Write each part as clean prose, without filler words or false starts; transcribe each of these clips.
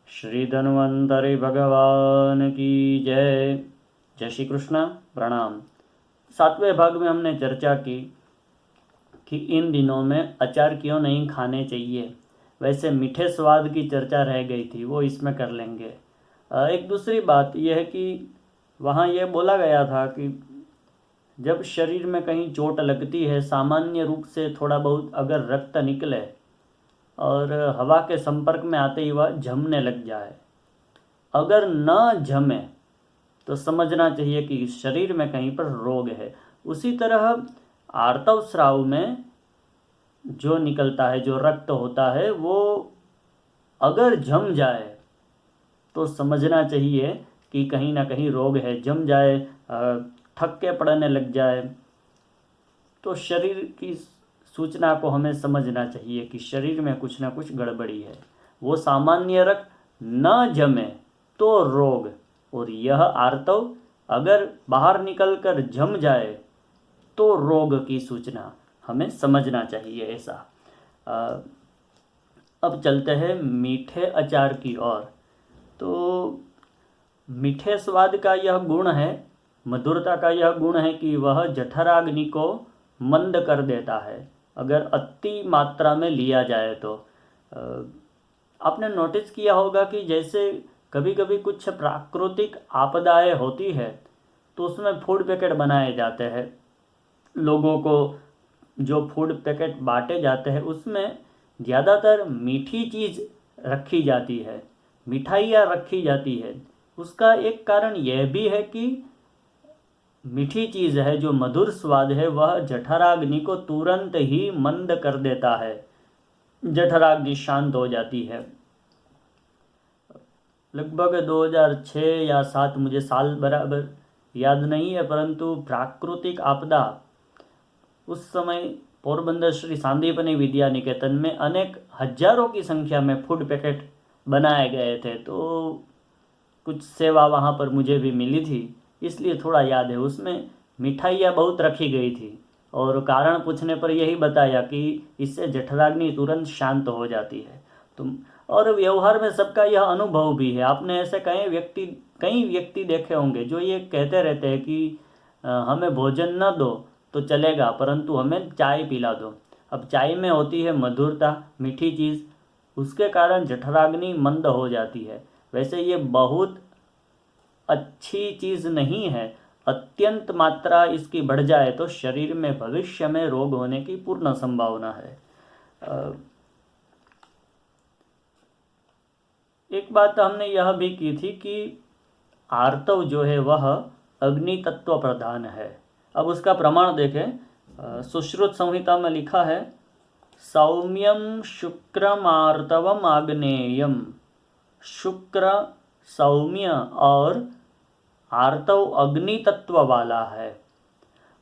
श्री धन्वंतरि भगवान की जय। जय श्री कृष्ण। प्रणाम। 7वें भाग में हमने चर्चा की कि इन दिनों में अचार क्यों नहीं खाने चाहिए। वैसे मीठे स्वाद की चर्चा रह गई थी, वो इसमें कर लेंगे। एक दूसरी बात यह है कि वहाँ यह बोला गया था कि जब शरीर में कहीं चोट लगती है, सामान्य रूप से थोड़ा बहुत अगर रक्त निकले और हवा के संपर्क में आते ही वह जमने लग जाए, अगर न जमे तो समझना चाहिए कि शरीर में कहीं पर रोग है। उसी तरह आर्तव स्राव में जो निकलता है, जो रक्त होता है, वो अगर जम जाए तो समझना चाहिए कि कहीं ना कहीं रोग है। जम जाए, थक्के पड़ने लग जाए, तो शरीर की सूचना को हमें समझना चाहिए कि शरीर में कुछ ना कुछ गड़बड़ी है। वो सामान्य रक्त न जमे तो रोग, और यह आर्तव अगर बाहर निकलकर जम जाए तो रोग की सूचना हमें समझना चाहिए। ऐसा अब चलते हैं मीठे अचार की ओर। तो मीठे स्वाद का यह गुण है, मधुरता का यह गुण है कि वह जठराग्नि को मंद कर देता है अगर अति मात्रा में लिया जाए तो। आपने नोटिस किया होगा कि जैसे कभी कभी कुछ प्राकृतिक आपदाएं होती है तो उसमें फूड पैकेट बनाए जाते हैं। लोगों को जो फूड पैकेट बांटे जाते हैं उसमें ज़्यादातर मीठी चीज़ रखी जाती है, मिठाइयाँ रखी जाती है। उसका एक कारण यह भी है कि मीठी चीज़ है, जो मधुर स्वाद है, वह जठराग्नि को तुरंत ही मंद कर देता है, जठराग्नि शांत हो जाती है। लगभग 2006 या 7, मुझे साल बराबर याद नहीं है, परंतु प्राकृतिक आपदा उस समय पोरबंदर श्री सांदीपनि विद्या निकेतन में अनेक हजारों की संख्या में फूड पैकेट बनाए गए थे। तो कुछ सेवा वहाँ पर मुझे भी मिली थी, इसलिए थोड़ा याद है। उसमें मिठाइयाँ बहुत रखी गई थी और कारण पूछने पर यही बताया कि इससे जठराग्नि तुरंत शांत हो जाती है। तो और व्यवहार में सबका यह अनुभव भी है। आपने ऐसे कई व्यक्ति देखे होंगे जो ये कहते रहते हैं कि हमें भोजन न दो तो चलेगा, परंतु हमें चाय पिला दो। अब चाय में होती है मधुरता, मीठी चीज़, उसके कारण जठराग्नि मंद हो जाती है। वैसे ये बहुत अच्छी चीज़ नहीं है। अत्यंत मात्रा इसकी बढ़ जाए तो शरीर में भविष्य में रोग होने की पूर्ण संभावना है। एक बात हमने यह भी की थी कि आर्तव जो है वह अग्नि तत्व प्रधान है। अब उसका प्रमाण देखें। सुश्रुत संहिता में लिखा है, सौम्यम शुक्रमार्तवम आग्नेयम। शुक्र सौम्य और आर्तव अग्नि तत्व वाला है।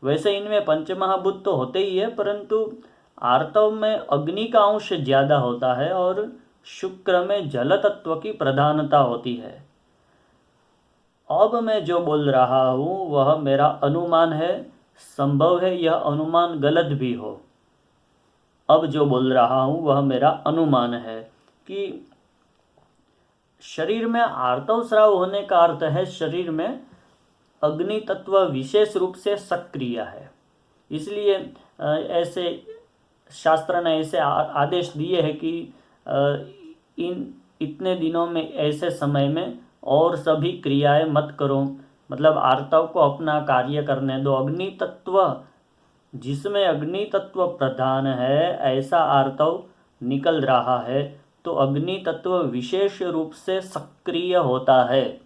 वैसे इनमें पंचमहाभूत तो होते ही है, परंतु आर्तव में अग्नि का अंश ज़्यादा होता है और शुक्र में जल तत्व की प्रधानता होती है। अब मैं जो बोल रहा हूँ वह मेरा अनुमान है, संभव है यह अनुमान गलत भी हो। अब जो बोल रहा हूँ वह मेरा अनुमान है कि शरीर में आर्तव स्राव होने का अर्थ है शरीर में अग्नि तत्व विशेष रूप से सक्रिय है। इसलिए ऐसे शास्त्र ने ऐसे आदेश दिए हैं कि इन इतने दिनों में, ऐसे समय में और सभी क्रियाएं मत करो, मतलब आर्तव को अपना कार्य करने दो। अग्नि तत्व, जिसमें अग्नि तत्व प्रधान है, ऐसा आर्तव निकल रहा है तो अग्नि तत्व विशेष रूप से सक्रिय होता है।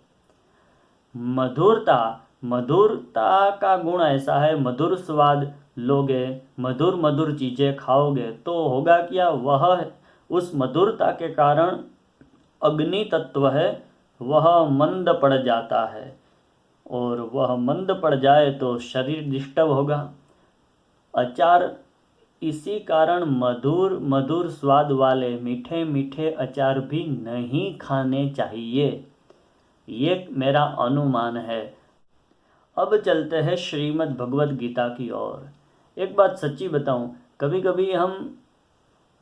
मधुरता का गुण ऐसा है, मधुर स्वाद लोगे, मधुर चीज़ें खाओगे तो होगा क्या, वह उस मधुरता के कारण अग्नि तत्व है वह मंद पड़ जाता है, और वह मंद पड़ जाए तो शरीर डिस्टर्ब होगा। अचार इसी कारण मधुर स्वाद वाले मीठे मीठे अचार भी नहीं खाने चाहिए, ये मेरा अनुमान है। अब चलते हैं श्रीमद् भगवत गीता की ओर। एक बात सच्ची बताऊं, कभी कभी हम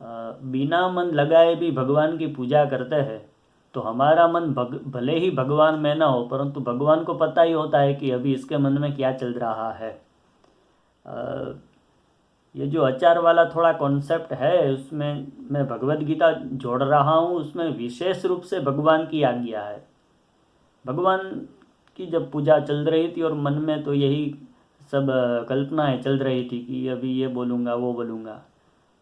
बिना मन लगाए भी भगवान की पूजा करते हैं तो हमारा मन भले ही भगवान में ना हो, परंतु भगवान को पता ही होता है कि अभी इसके मन में क्या चल रहा है। ये जो आचार वाला थोड़ा कॉन्सेप्ट है, उसमें मैं भगवत गीता जोड़ रहा हूँ, उसमें विशेष रूप से भगवान की आज्ञा है। भगवान की जब पूजा चल रही थी और मन में तो यही सब कल्पनाएं चल रही थी कि अभी ये बोलूँगा वो बोलूँगा,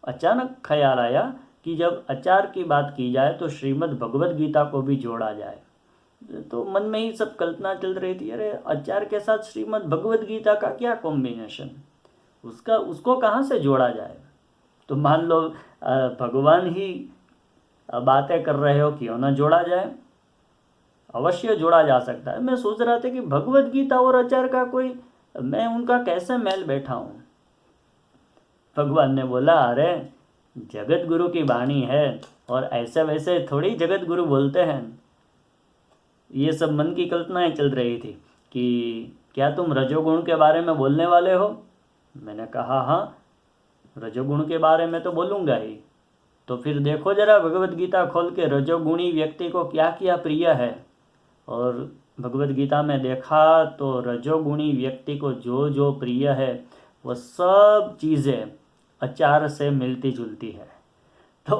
अचानक ख्याल आया कि जब आचार की बात की जाए तो श्रीमद् भगवत गीता को भी जोड़ा जाए। तो मन में ही सब कल्पना चल रही थी, अरे आचार के साथ श्रीमद् भगवत गीता का क्या कॉम्बिनेशन, उसको कहाँ से जोड़ा जाए। तो मान लो भगवान ही बातें कर रहे हो, क्यों ना जोड़ा जाए, अवश्य जोड़ा जा सकता है। मैं सोच रहा था कि भगवत गीता और आचार का कोई, मैं उनका कैसे मेल बैठा हूँ। भगवान ने बोला, अरे जगत गुरु की वाणी है और ऐसे वैसे थोड़ी जगत गुरु बोलते हैं। ये सब मन की कल्पनाएं चल रही थी कि क्या तुम रजोगुण के बारे में बोलने वाले हो। मैंने कहा हाँ, रजोगुण के बारे में तो बोलूँगा ही। तो फिर देखो जरा भगवत गीता खोल के, रजोगुणी व्यक्ति को क्या क्या प्रिय है। और भगवत गीता में देखा तो रजोगुणी व्यक्ति को जो जो प्रिय है वो सब चीज़ें आचार से मिलती जुलती है। तो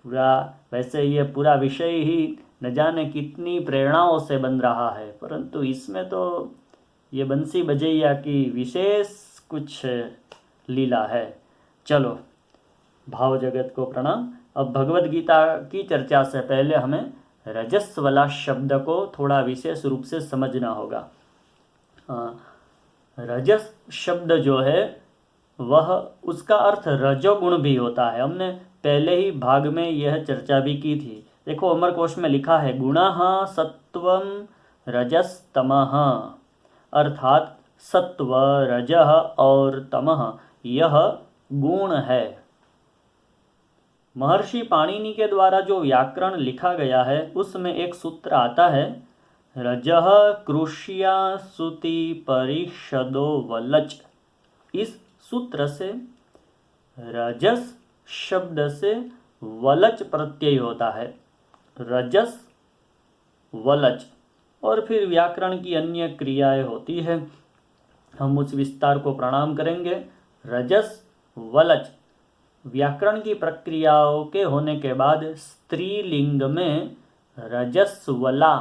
पूरा, वैसे ये पूरा विषय ही न जाने कितनी प्रेरणाओं से बन रहा है, परंतु इसमें तो ये बंसी बजैया की विशेष कुछ लीला है। चलो, भाव जगत को प्रणाम। अब भगवत गीता की चर्चा से पहले हमें रजस वाला शब्द को थोड़ा विशेष रूप से समझना होगा। रजस शब्द जो है वह, उसका अर्थ रजोगुण भी होता है। हमने पहले ही भाग में यह चर्चा भी की थी। देखो अमरकोश में लिखा है, गुणः सत्वम रजस तमः, अर्थात सत्व, रजः और तमः यह गुण है। महर्षि पाणिनि के द्वारा जो व्याकरण लिखा गया है उसमें एक सूत्र आता है, रजः कृष्या सुति परिषदो वलच। इस सूत्र से रजस शब्द से वलच प्रत्यय होता है, रजस वलच। और फिर व्याकरण की अन्य क्रियाएं होती है, हम उस विस्तार को प्रणाम करेंगे। रजस वलच व्याकरण की प्रक्रियाओं के होने के बाद स्त्रीलिंग में रजस्वला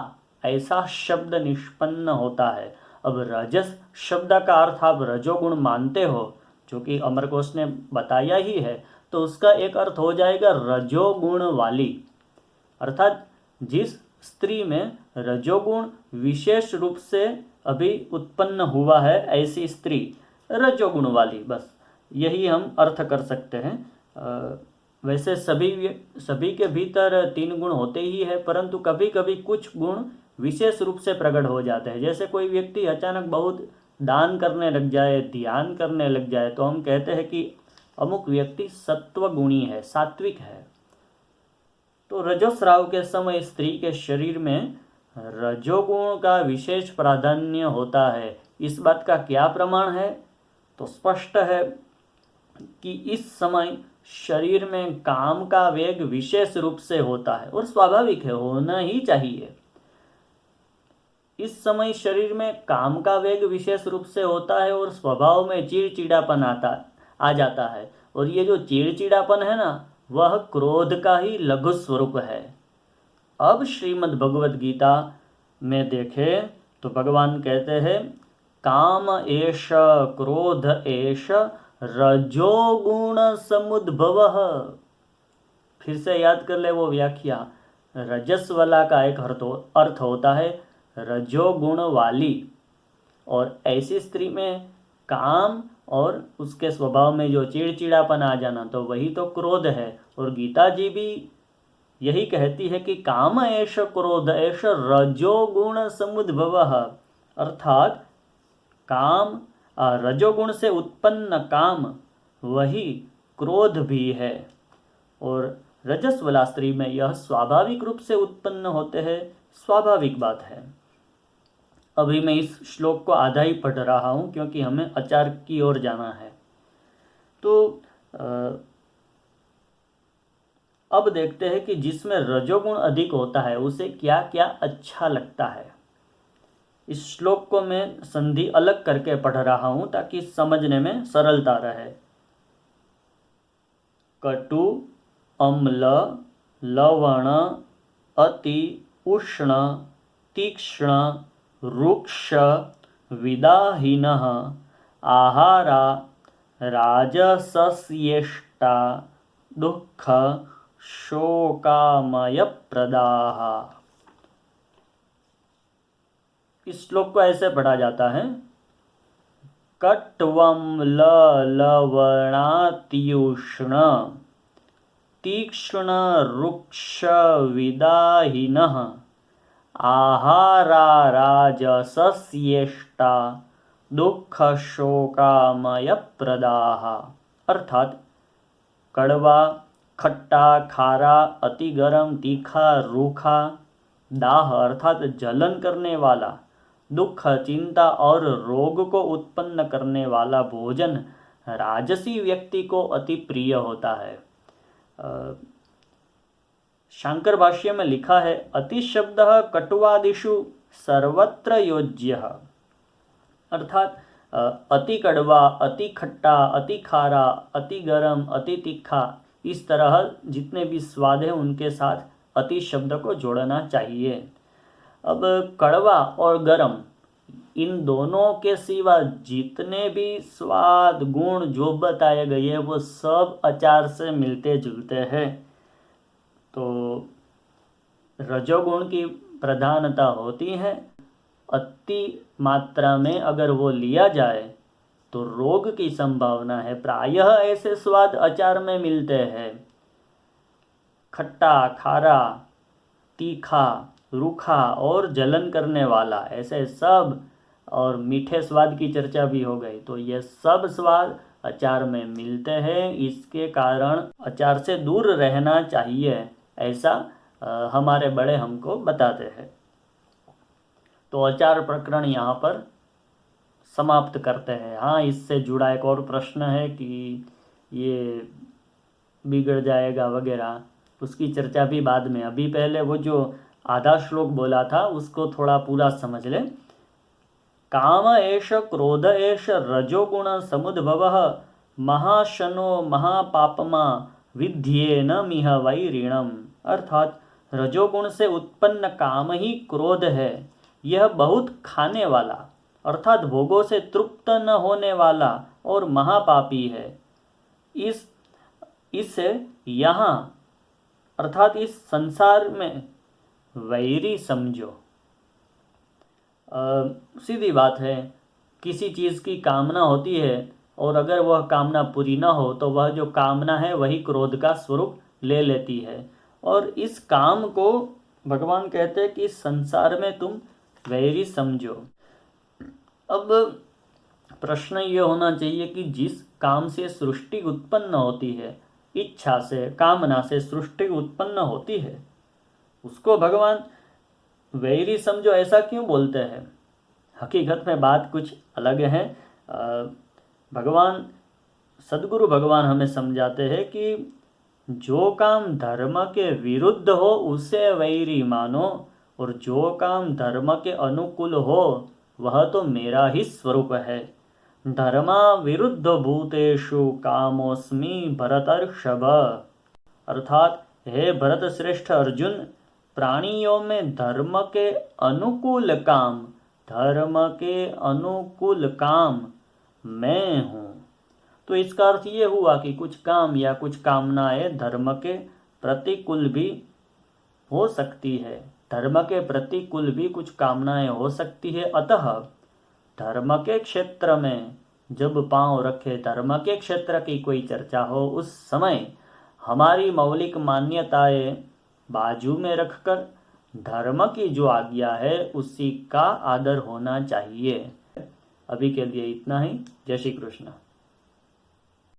ऐसा शब्द निष्पन्न होता है। अब रजस शब्द का अर्थ आप रजोगुण मानते हो, जो कि अमरकोश ने बताया ही है, तो उसका एक अर्थ हो जाएगा रजोगुण वाली, अर्थात जिस स्त्री में रजोगुण विशेष रूप से अभी उत्पन्न हुआ है, ऐसी स्त्री रजोगुण वाली, बस यही हम अर्थ कर सकते हैं। वैसे सभी के भीतर 3 गुण होते ही है, परंतु कभी कभी कुछ गुण विशेष रूप से प्रकट हो जाते हैं। जैसे कोई व्यक्ति अचानक बहुत दान करने लग जाए, ध्यान करने लग जाए, तो हम कहते हैं कि अमुक व्यक्ति सत्वगुणी है, सात्विक है। तो रजोस्राव के समय स्त्री के शरीर में रजोगुण का विशेष प्राधान्य होता है। इस बात का क्या प्रमाण है? तो स्पष्ट है कि इस समय शरीर में काम का वेग विशेष रूप से होता है, और स्वाभाविक है, होना ही चाहिए। इस समय शरीर में काम का वेग विशेष रूप से होता है और स्वभाव में चिड़चिड़ापन आ जाता है। और ये जो चिड़चिड़ापन है ना, वह क्रोध का ही लघु स्वरूप है। अब श्रीमद् भगवद गीता में देखें तो भगवान कहते हैं, काम एष क्रोध एष रजोगुण समुद्भवः। फिर से याद कर ले वो व्याख्या। रजस वाला का एक अर्थ होता है रजोगुण वाली, और ऐसी स्त्री में काम और उसके स्वभाव में जो चिड़चिड़ापन आ जाना, तो वही तो क्रोध है। और गीता जी भी यही कहती है कि काम एष क्रोध एष रजोगुण समुद्भवः, अर्थात काम, रजोगुण से उत्पन्न काम वही क्रोध भी है। और रजस वाला स्त्री में यह स्वाभाविक रूप से उत्पन्न होते हैं, स्वाभाविक बात है। अभी मैं इस श्लोक को आधा ही पढ़ रहा हूँ क्योंकि हमें आचार की ओर जाना है। तो अब देखते हैं कि जिसमें रजोगुण अधिक होता है उसे क्या क्या अच्छा लगता है। इस श्लोक को मैं संधि अलग करके पढ़ रहा हूं ताकि समझने में सरलता रहे। कटु, अम्ल, लवण, अति, उष्ण, तीक्ष्ण, रुक्ष, विदाहीनः, आहारा, राजसस्येष्टा, दुःख, शोकामयप्रदाः। इस श्लोक को ऐसे पढ़ा जाता है। कट्वम्ल लवणात्युष्ण तीक्ष्ण रुक्ष विदाहीनः, आहारा राजसस्येष्टा, दुःख शोकामय प्रदाः। अर्थात कड़वा, खट्टा, खारा, अति गरम, तीखा, रूखा, दाह अर्थात जलन करने वाला, दुख, चिंता और रोग को उत्पन्न करने वाला भोजन राजसी व्यक्ति को अति प्रिय होता है। शांकर भाष्य में लिखा है, अति शब्द कटुवादिषु सर्वत्र योज्य। अर्थात अति कड़वा, अति खट्टा, अति खारा, अति गरम, अति तीखा, इस तरह जितने भी स्वाद हैं उनके साथ अति शब्द को जोड़ना चाहिए। अब कड़वा और गरम इन दोनों के सिवा जितने भी स्वाद गुण जो बताए गए हैं वो सब अचार से मिलते जुलते हैं। तो रजोगुण की प्रधानता होती है। अति मात्रा में अगर वो लिया जाए तो रोग की संभावना है। प्रायः ऐसे स्वाद अचार में मिलते हैं। खट्टा, खारा, तीखा, रूखा और जलन करने वाला, ऐसे सब, और मीठे स्वाद की चर्चा भी हो गई। तो ये सब स्वाद अचार में मिलते हैं। इसके कारण अचार से दूर रहना चाहिए, ऐसा हमारे बड़े हमको बताते हैं। तो अचार प्रकरण यहाँ पर समाप्त करते हैं। हाँ, इससे जुड़ा एक और प्रश्न है कि ये बिगड़ जाएगा वगैरह, उसकी चर्चा भी बाद में। अभी पहले वो जो आधा श्लोक बोला था उसको थोड़ा पूरा समझ ले। काम एष क्रोध एष रजोगुण समुद्भवः, महाशनो महापापमा विध्येन मिह वैरिणम। अर्थात रजोगुण से उत्पन्न काम ही क्रोध है। यह बहुत खाने वाला अर्थात भोगों से तृप्त न होने वाला और महापापी है। इससे यहाँ अर्थात इस संसार में वैरी समझो। सीधी बात है, किसी चीज़ की कामना होती है और अगर वह कामना पूरी ना हो तो वह जो कामना है वही क्रोध का स्वरूप ले लेती है। और इस काम को भगवान कहते हैं कि इस संसार में तुम वैरी समझो। अब प्रश्न ये होना चाहिए कि जिस काम से सृष्टि उत्पन्न होती है, इच्छा से, कामना से सृष्टि उत्पन्न होती है, उसको भगवान वैरी समझो ऐसा क्यों बोलते हैं? हकीकत में बात कुछ अलग है। सद्गुरु भगवान हमें समझाते हैं कि जो काम धर्म के विरुद्ध हो उसे वैरी मानो, और जो काम धर्म के अनुकूल हो वह तो मेरा ही स्वरूप है। धर्मा विरुद्ध भूतेषु कामोस्मि भरतर्षभ। अर्थात हे भरत श्रेष्ठ अर्जुन, प्राणियों में धर्म के अनुकूल काम मैं हूँ। तो इसका अर्थ ये हुआ कि कुछ काम या कुछ कामनाएं धर्म के प्रतिकूल भी हो सकती है। धर्म के प्रतिकूल भी कुछ कामनाएं हो सकती है। अतः धर्म के क्षेत्र में जब पांव रखे, धर्म के क्षेत्र की कोई चर्चा हो, उस समय हमारी मौलिक मान्यताएं बाजू में रखकर धर्म की जो आज्ञा है उसी का आदर होना चाहिए। अभी के लिए इतना ही। जय श्री कृष्ण।